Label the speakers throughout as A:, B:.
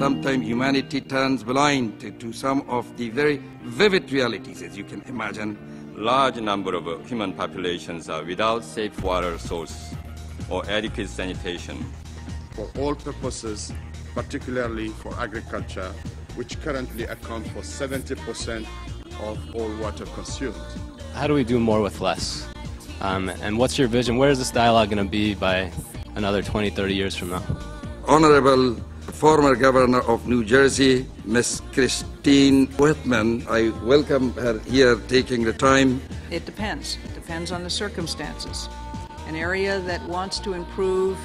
A: sometimes humanity turns blind to some of the very vivid realities, as you can imagine.
B: Large number of human populations are without safe water source or adequate sanitation.
C: For all purposes, particularly for agriculture, which currently accounts for 70% of all water consumed.
D: How do we do more with less? And what's your vision? Where is this dialogue going to be by another 20, 30 years from now?
A: Honorable former Governor of New Jersey, Miss Christine Whitman, I welcome her here taking the time.
E: It depends. It depends on the circumstances. An area that wants to improve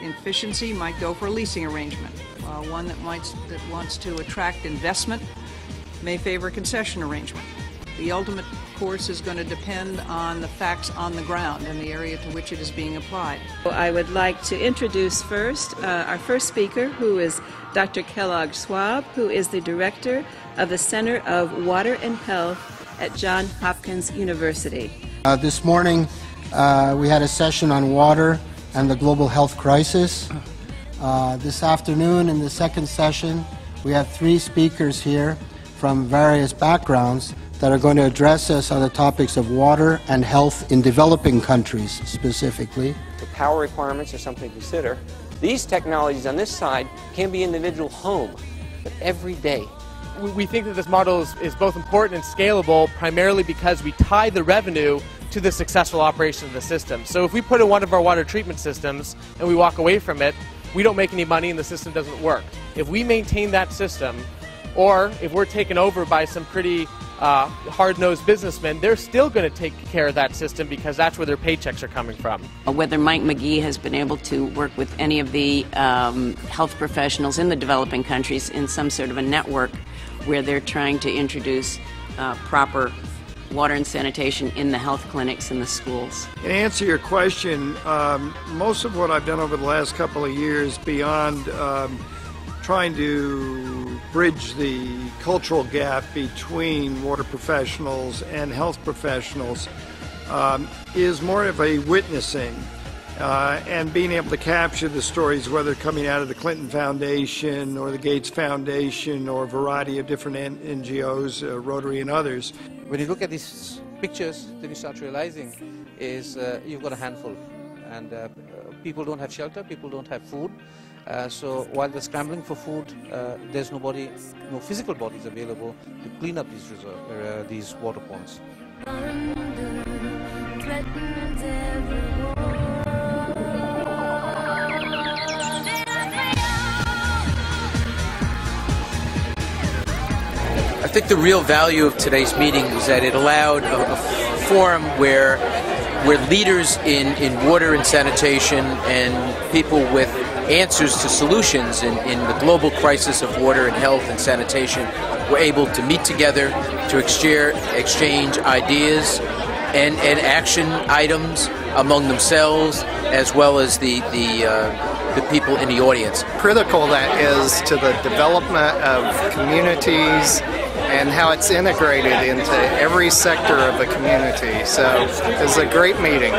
E: efficiency might go for a leasing arrangement. One that wants to attract investment may favor a concession arrangement. The ultimate course is going to depend on the facts on the ground and the area to which it is being applied.
F: I would like to introduce first our first speaker, who is Dr. Kellogg Schwab, who is the director of the Center of Water and Health at Johns Hopkins University.
G: This morning we had a session on water and the global health crisis. This afternoon in the second session we have 3 speakers here from various backgrounds that are going to address us on the topics of water and health in developing countries specifically.
H: The power requirements are something to consider. These technologies on this side can be individual home, but every day.
I: We think that this model is both important and scalable primarily because we tie the revenue to the successful operation of the system. So if we put in one of our water treatment systems and we walk away from it, we don't make any money and the system doesn't work. If we maintain that system, or if we're taken over by some pretty hard-nosed businessmen, they're still going to take care of that system because that's where their paychecks are coming from.
J: Whether Mike McGee has been able to work with any of the health professionals in the developing countries in some sort of a network where they're trying to introduce proper water and sanitation in the health clinics and the schools.
K: To answer your question, most of what I've done over the last couple of years beyond trying to bridge the cultural gap between water professionals and health professionals is more of a witnessing and being able to capture the stories, whether coming out of the Clinton Foundation or the Gates Foundation or a variety of different NGOs, Rotary and others.
L: When you look at these pictures, then you start realizing is you've got a handful, and people don't have shelter, people don't have food. So while they're scrambling for food, there's no physical bodies available to clean up these water ponds.
M: I think the real value of today's meeting was that it allowed a forum where leaders in water and sanitation and people with answers to solutions in the global crisis of water and health and sanitation were able to meet together to exchange ideas and action items among themselves as well as the people in the audience.
N: Critical that is to the development of communities and how it's integrated into every sector of the community. So it was a great meeting.